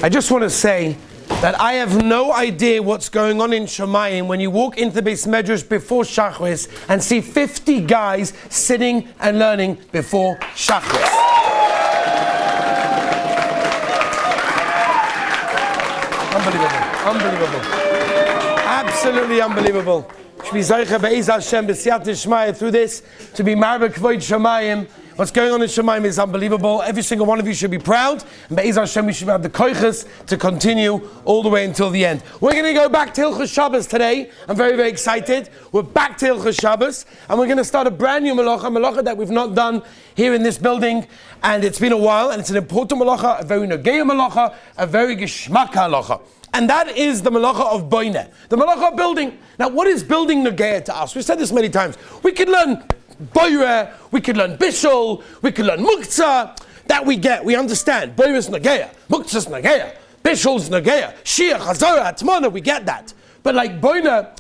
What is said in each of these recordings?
I just want to say that I have no idea what's going on in Shemayim when you walk into the Beis Medrash before Shachris and see 50 guys sitting and learning before Shachris. Unbelievable. Absolutely unbelievable. Through this, to be Marbe Kvoid Shemayim. What's going on in Shemayim is unbelievable. Every single one of you should be proud. And Be'ez Hashem, we should have the koiches to continue all the way until the end. We're going to go back to Hilchos Shabbos today. I'm very, very excited. We're back to Hilchos Shabbos. And we're going to start a brand new malacha that we've not done here in this building. And it's been a while. And it's an important malacha, a very nogeya malacha, a very geschmack malacha. And that is the malacha of Boneh, the malacha of building. Now, what is building nogeya to us? We've said this many times. We could learn Boire, we could learn Bishul, we could learn Muktzah. That we get, we understand. Boire is Nageya, Muktzah is Nageya, Bishul is Nageya, Shia, Chazorah, Atmana, we get that. But like Boneh,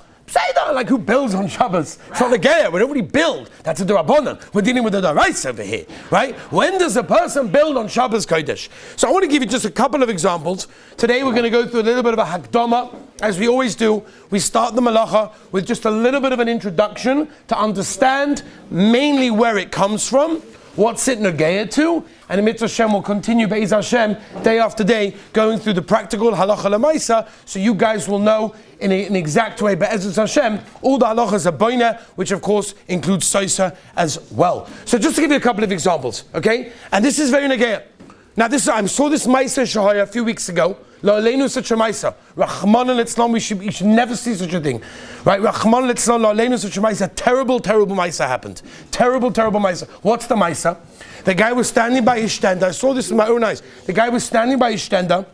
like who builds on Shabbos? It's not Nageya, we don't really build. That's a D'Rabbanan. We're dealing with a D'Oraisa over here, right? When does a person build on Shabbos Kodesh? So I want to give you just a couple of examples. Today we're going to go through a little bit of a Hakdama. As we always do, we start the malacha with just a little bit of an introduction to understand mainly where it comes from, what's it nogeya to, and the Mitzvah Hashem will continue Be'ez Hashem day after day going through the practical halacha lemaisa, so you guys will know in an exact way Be'ez Hashem all the halachas of Boneh, which of course includes Soisa as well. So just to give you a couple of examples, okay? And this is very nogeya. Now I saw this Maisa Shahaya a few weeks ago. Lo aleinu such a Maisa. Rahman al-Islam, you should never see such a thing. Right? Rahman al-Islam, lo aleinu such a Maisa. Terrible Maisa happened. Terrible Maisa. What's the Maisa? The guy was standing by his stender. I saw this with my own eyes. The guy was standing by his stender.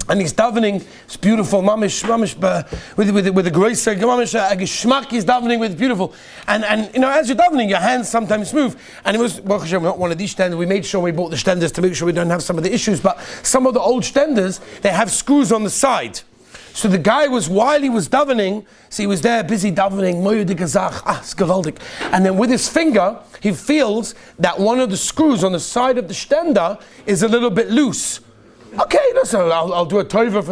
And he's davening, it's beautiful, mamish, with a grace, mamish, a geschmack, he's davening with beautiful. And you know, as you're davening, your hands sometimes move. And it was, well, we're not one of these stenders, we made sure we bought the stenders to make sure we don't have some of the issues, but some of the old stenders, they have screws on the side. So the guy was, while he was davening, so he was there busy davening, it's gewaldig. And then with his finger, he feels that one of the screws on the side of the stender is a little bit loose. Okay, listen, I'll do a tova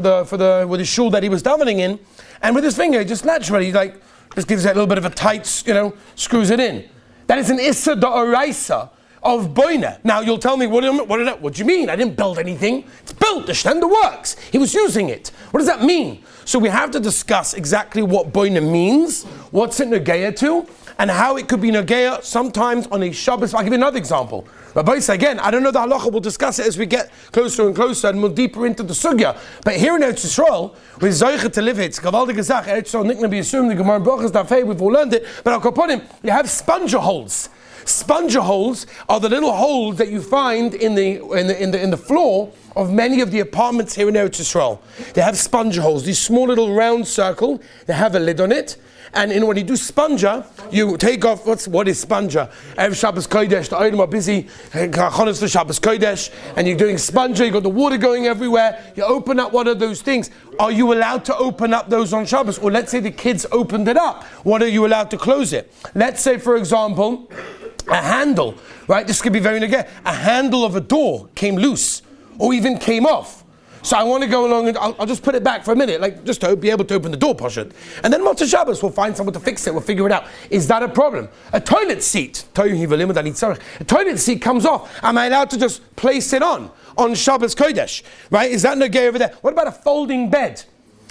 with the shul that he was davening in, and with his finger, just naturally, just gives it a little bit of a tight, screws it in. That is an issa d'oraisa of Boneh. Now you'll tell me, what do you mean? I didn't build anything. It's built. The shtender works. He was using it. What does that mean? So we have to discuss exactly what Boneh means, what's it nogeya to, and how it could be nogeya sometimes on a Shabbos. I'll give you another example. Rabbi, again, I don't know the halacha, we'll discuss it as we get closer and closer and more deeper into the sugya. But here in Eretz Yisrael, with Zoycha to live it, it's Gavaldig Gezach, Eretz Yisrael, Nick Nabi Yisum, the Gemara Brachas Dafei, we've all learned it, but I'll put him, you have sponger holes. Sponger holes are the little holes that you find in the floor of many of the apartments here in Eretz Yisrael. They have sponger holes, these small little round circle, they have a lid on it. And when you do sponger, you take off, what is sponger? Every Shabbos Kodesh, the Olim are busy, Chonos for Shabbos Kodesh, and you're doing sponger, you got the water going everywhere, you open up one of those things. Are you allowed to open up those on Shabbos? Or let's say the kids opened it up, what are you allowed to close it? Let's say, for example, a handle, right? This could be very negative. A handle of a door came loose, or even came off. So I want to go along and I'll just put it back for a minute, just to be able to open the door, Pashat. And then Motzei Shabbos, we'll find someone to fix it, we'll figure it out. Is that a problem? A toilet seat comes off. Am I allowed to just place it on Shabbos Kodesh? Right? Is that nogeya over there? What about a folding bed?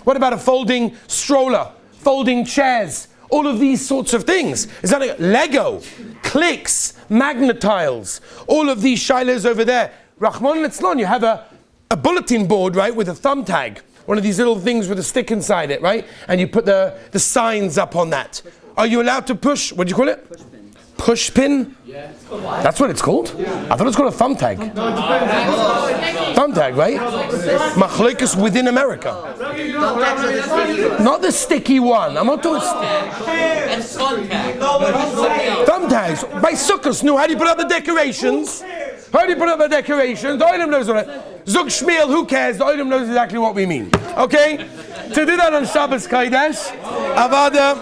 What about a folding stroller? Folding chairs? All of these sorts of things. Is that Lego? Clicks? Magnetiles? All of these shilas over there. Rahman Litzlon, you have a bulletin board, right, with a thumbtag, one of these little things with a stick inside it, right? And you put the signs up on that. Are you allowed to push, what do you call it? Push pin? Yeah. That's what it's called? Yeah. I thought it was called a thumbtag. Thumbtag, right? Machlokas within America. Not the sticky one. I'm not doing thumbtags. By Sukkos, no, how do you put up the decorations? How do you put up the decorations? The item knows what it is. Zug Shmiel, who cares? The item knows exactly what we mean. Okay? To do that on Shabbos Kodesh, Avada,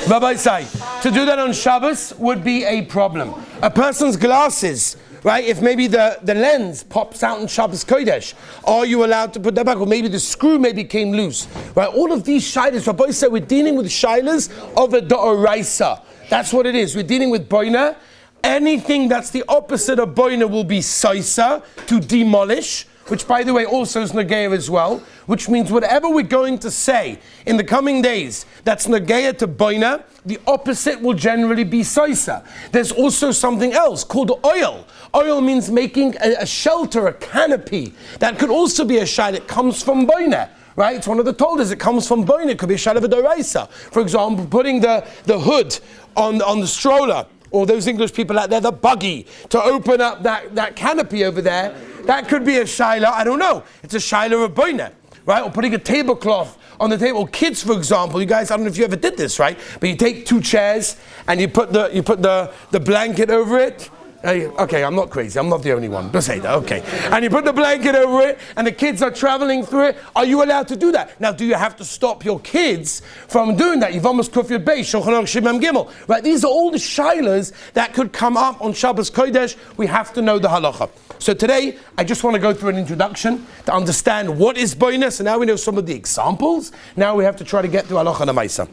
Rabbi say, to do that on Shabbos would be a problem. A person's glasses right? If maybe the lens pops out in Shabbos Kodesh, are you allowed to put that back? Or maybe the screw maybe came loose, right? All of these shilas, Rabbi said we're dealing with shilas of a da'oraisa. That's what it is. We're dealing with Boneh. Anything that's the opposite of Boneh will be saisa, to demolish, which by the way also is Nageya as well, which means whatever we're going to say in the coming days that's Nageya to Boneh, the opposite will generally be saisa. There's also something else called oil. Oil means making a shelter, a canopy. That could also be a shai that comes from Boneh. Right? It's one of the toldas. It comes from Boneh. It could be a shai of a doraisa. For example, putting the hood on the stroller, or those English people out there, the buggy, to open up that canopy over there. That could be a shaila, I don't know. It's a shaila of Boneh, right? Or putting a tablecloth on the table. Kids, for example, you guys, I don't know if you ever did this, right? But you take 2 chairs and you put the blanket over it. Okay, I'm not crazy. I'm not the only one. Don't say that. Okay. And you put the blanket over it, and the kids are traveling through it. Are you allowed to do that? Now, do you have to stop your kids from doing that? You've almost kufiyat beis, Shulchan Aruch Shimam Gimel. Right? These are all the shilas that could come up on Shabbos Kodesh. We have to know the halacha. So today, I just want to go through an introduction to understand what is Boneh. So now we know some of the examples. Now we have to try to get through halacha namaisa.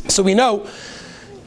So we know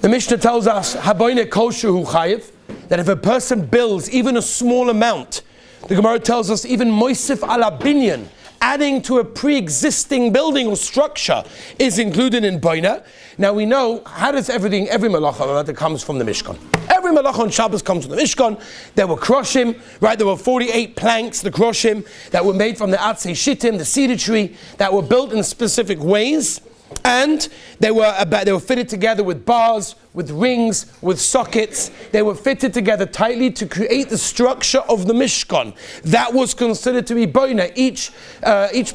the Mishnah tells us haboineh kol shehu chayiv, that if a person builds even a small amount, the Gemara tells us even moisif ala binyan, adding to a pre-existing building or structure, is included in Boneh. Now we know, how does every malacha that comes from the Mishkan? Every malacha on Shabbos comes from the Mishkan. There were kroshim, right? There were 48 planks, the kroshim, that were made from the atzei shittim, the cedar tree, that were built in specific ways. And they were fitted together with bars, with rings, with sockets. They were fitted together tightly to create the structure of the Mishkan. That was considered to be Boneh. Each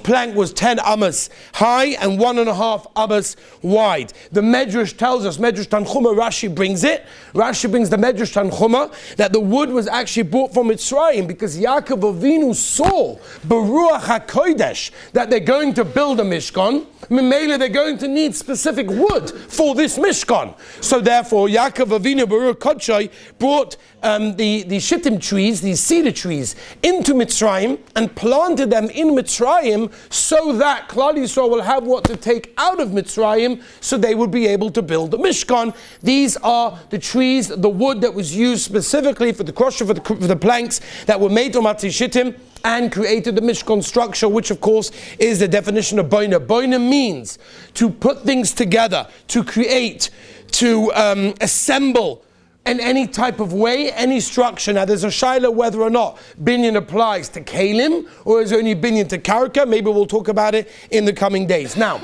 plank was 10 amas high and 1.5 amas wide. The Medrash tells us, Medrash Tanchuma, Rashi brings it. Rashi brings the Medrash Tanchuma that the wood was actually brought from Mitzrayim because Yaakov Avinu saw Beruach HaKodesh that they're going to build a Mishkan. Memele, they're going to need specific wood for this Mishkan. So therefore, Yaakov Avinu Baruch Kodshay brought the shittim trees, these cedar trees, into Mitzrayim and planted them in Mitzrayim so that Klal Yisrael will have what to take out of Mitzrayim so they would be able to build the Mishkan. These are the trees, the wood that was used specifically for the crusher, for the planks that were made from Atzei Shittim and created the Mishkan structure, which of course is the definition of Boneh. Boneh means to put things together, to create, to assemble in any type of way, any structure. Now there's a shaila whether or not binyan applies to kalim or is only binyan to karka. Maybe we'll talk about it in the coming days. Now,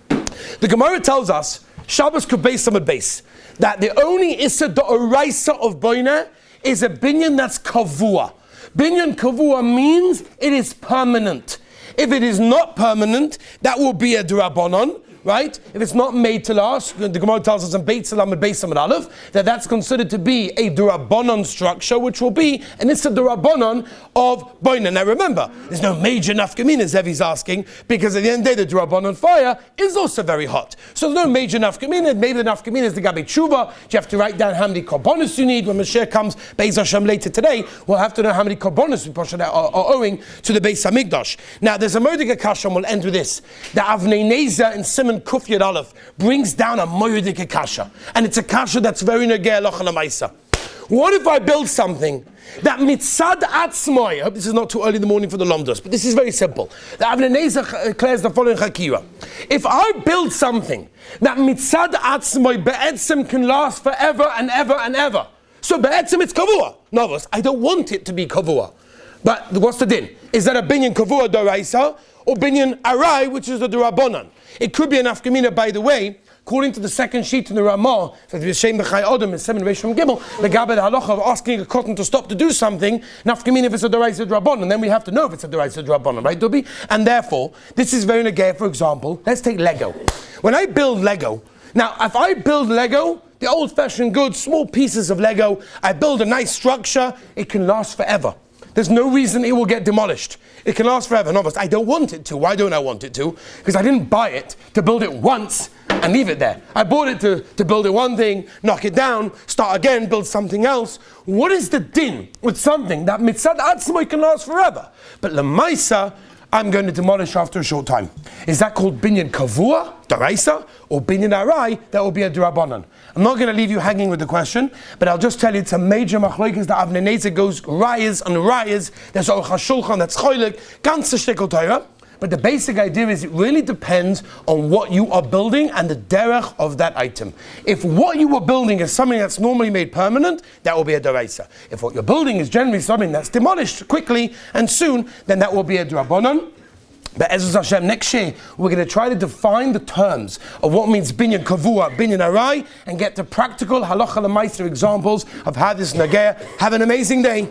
the Gemara tells us, Shabbos Kubeis Amud Beis, that the only issa da'oraisa of Boneh is a binyan that's kavua. Binyan kavua means it is permanent. If it is not permanent, that will be a d'Rabbanan, right? If it's not made to last, the Gemara tells us in Beit Salam and Beit Samad Aleph that that's considered to be a d'Rabbanan structure, which will be an issa d'Rabbanan of Boneh. Now remember, there's no major nafkamina, Zevi's asking, because at the end of the day, the d'Rabbanan fire is also very hot. So there's no major nafkamina. Maybe the nafkamina is the Gabi Tshuva. You have to write down how many korbanos you need. When Mashiach comes, Beis Hashem later today, we'll have to know how many korbanos we are owing to the Beis Hamikdash. Now there's a Mordecai Kasha, and we'll end with this. The Avnei Nezer in Simon Kuf Yud Aleph brings down a Mordecai Kasha, and it's a Kasha that's very negeh halacha l'maisa. What if I build something that mitzad atzmoi, I hope this is not too early in the morning for the Lomdos, but this is very simple. The Avnei Nezer declares the following chakira. If I build something that mitzad atzmoi be'etzim can last forever and ever and ever, so be'etzim it's kavua. Novos, I don't want it to be kavua. But what's the din? Is that a binyan kavua doraisa or binyan arai, which is the d'Rabbanan? It could be an afkamina, by the way, according to the second sheet in the Ramah, that the Shem B'chai Odom in 7 Reish from Gimel, the Gabed Halacha of asking a cotton to stop to do something, nafkamina if it's a d'Oraisa d'Rabbanan, and then we have to know if it's a d'Oraisa d'Rabbanan, right, Dubi? And therefore, this is very negeh. For example, let's take Lego. When I build Lego, now if I build Lego, the old-fashioned good, small pieces of Lego, I build a nice structure, it can last forever. There's no reason it will get demolished. It can last forever. And obviously, I don't want it to. Why don't I want it to? Because I didn't buy it to build it once and and leave it there. I bought it to build it one thing, knock it down, start again, build something else. What is the din with something that mitzad atzmo can last forever, but lemaisa I'm going to demolish after a short time? Is that called binyan kavua, daraisa, or binyan arai, that will be a durabanan? I'm not going to leave you hanging with the question, but I'll just tell you it's a major machlokes that Avnei Nezer goes rayas and rayas. There's Aruch HaShulchan that's choylek, ganze shtickle Torah. But the basic idea is it really depends on what you are building and the derech of that item. If what you are building is something that's normally made permanent, that will be a daraisa. If what you're building is generally something that's demolished quickly and soon, then that will be a drabanan. But as Hashem, next year we're going to try to define the terms of what means binyan kavua, binyan arai, and get to practical halacha l'maiser examples of how this nagea. Have an amazing day.